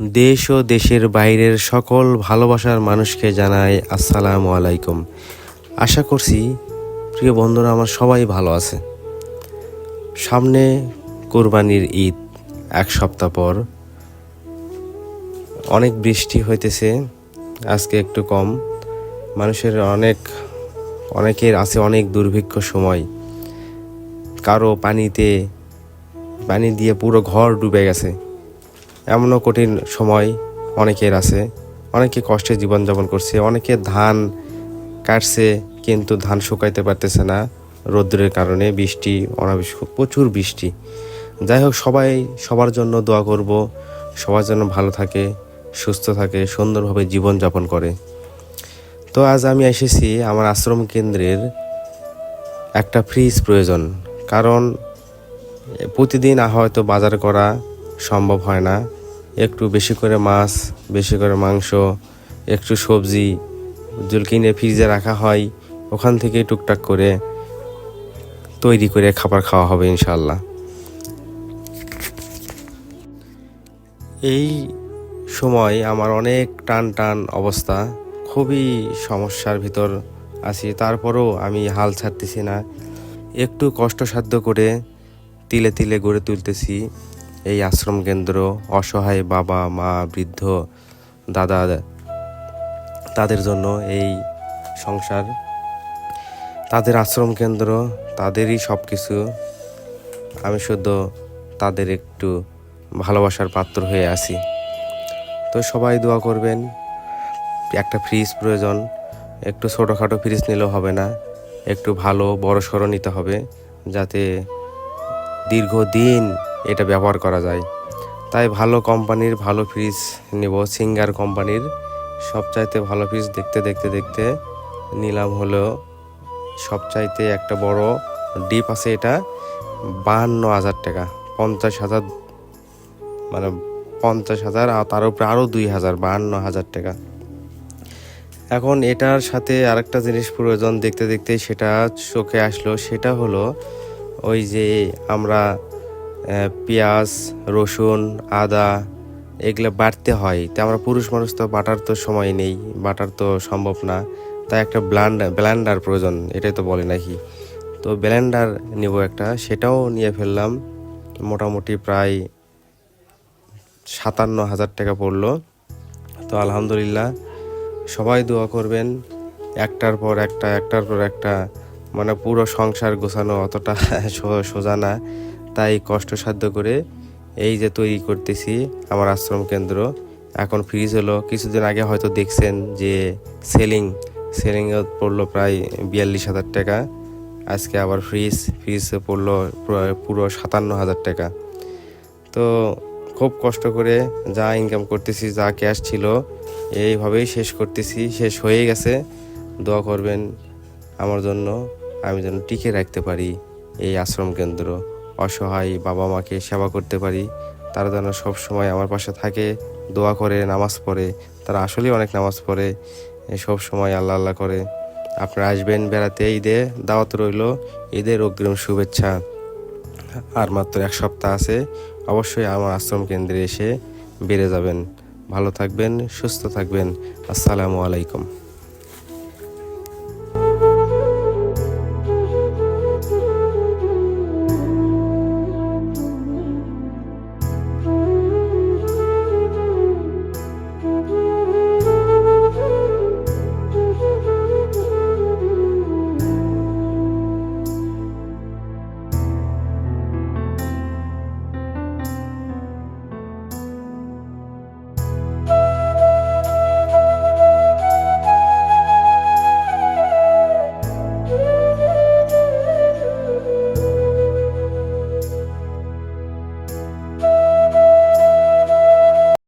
দেশ ও দেশের বাইরের সকল ভালোবাসার মানুষকে জানাই আসসালামু আলাইকুম। আশা করছি প্রিয় বন্ধুরা আমার সবাই ভালো আছে। সামনে কোরবানির ঈদ, এক সপ্তাহ পর। অনেক বৃষ্টি হইতেছে, আজকে একটু কম। মানুষের অনেকের আছে অনেক দুর্ভিক্ষ সময়, কারো পানি দিয়ে পুরো ঘর ডুবে গেছে। এমনও কঠিন সময় অনেকের আছে, অনেকে কষ্টে জীবনযাপন করছে, অনেকে ধান কাটছে কিন্তু ধান শুকাইতে পারতেছে না রৌদ্রের কারণে, বৃষ্টি প্রচুর বৃষ্টি। যাই হোক, সবার জন্য দোয়া করব, সবার জন্য ভালো থাকে, সুস্থ থাকে, সুন্দরভাবে জীবনযাপন করে। তো আজ আমি এসেছি আমার আশ্রম কেন্দ্রের একটা ফ্রিজ প্রয়োজন, কারণ প্রতিদিন হয়তো বাজার করা সম্ভব হয় না। একটু বেশি করে মাছ, বেশি করে মাংস, একটু সবজি কিনে ফ্রিজে রাখা হয়, ওখান থেকে টুকটাক করে তৈরি করে খাবার খাওয়া হবে ইনশাল্লাহ। এই সময় আমার অনেক টান অবস্থা, খুবই সমস্যার ভিতর আছি, তারপরেও আমি হাল ছাড়তেছি না। একটু কষ্টসাধ্য করে তিলে তিলে গড়ে তুলতেছি এই আশ্রম কেন্দ্র। অসহায় বাবা মা, বৃদ্ধ দাদা, তাদের জন্য এই সংসার, তাদের আশ্রম কেন্দ্র, তাদেরই সব কিছু। আমি শুধু তাদের একটু ভালোবাসার পাত্র হয়ে আছি। তো সবাই দোয়া করবেন। একটা ফ্রিজ প্রয়োজন, একটু ছোটোখাটো ফ্রিজ নিলেও হবে না, একটু ভালো বড় সড়ো নিতে হবে, যাতে দীর্ঘদিন এটা ব্যবহার করা যায়। তাই ভালো কোম্পানির ভালো ফ্রিজ নেব, সিঙ্গার কোম্পানির। সবচাইতে ভালো ফ্রিজ দেখতে নিলাম হলো সবচাইতে একটা বড় ডিপ আছে, এটা 52,000 টাকা, 50,000, মানে 50,000 আর তার উপরে আরও 2,000, 52,000 টাকা। এখন এটার সাথে আরেকটা জিনিস প্রয়োজন, দেখতে সেটা চোখে আসলো, সেটা হলো ওই যে আমরা পেঁয়াজ, রসুন, আদা এগুলো বাটতে হয়। তো আমরা পুরুষ মানুষ, তো বাটার তো সময় নেই, বাটার তো সম্ভব না, তাই একটা ব্লেন্ডার প্রয়োজন, এটাই তো বলে নাকি। তো ব্লেন্ডার নেব একটা, সেটাও নিয়ে ফেললাম। মোটামুটি প্রায় 57,000 টাকা পড়লো। তো আলহামদুলিল্লাহ, সবাই দোয়া করবেন। একটার পর একটা, মানে পুরো সংসার গোছানো অতটা সোজা না, তাই কষ্টসাধ্য করে এই যে তৈরি করতেছি আমার আশ্রম কেন্দ্র। এখন ফ্রিজ হলো, কিছুদিন আগে হয়তো দেখছেন যে সেলিং পড়লো প্রায় 42,000 টাকা। আজকে আবার ফ্রিজ পড়লো পুরো 57,000 টাকা। তো খুব কষ্ট করে যা ইনকাম করতেছি, যা ক্যাশ ছিল, এইভাবেই শেষ হয়ে গেছে। দোয়া করবেন আমার জন্য, আমি যেন টিকে রাখতে পারি এই আশ্রম কেন্দ্র, অসহায় বাবা মাকে সেবা করতে পারি। তারা যেন সবসময় আমার পাশে থাকে, দোয়া করে, নামাজ পড়ে। তারা আসলেই অনেক নামাজ পড়ে, সব সময় আল্লাহ আল্লাহ করে। আপনারা আসবেন বেড়াতে, ঈদে দাওয়াত রইল, ঈদের অগ্রিম শুভেচ্ছা। আর মাত্র এক সপ্তাহ আছে, অবশ্যই আমার আশ্রম কেন্দ্রে এসে বেড়ে যাবেন। ভালো থাকবেন, সুস্থ থাকবেন। আসসালামু আলাইকুম।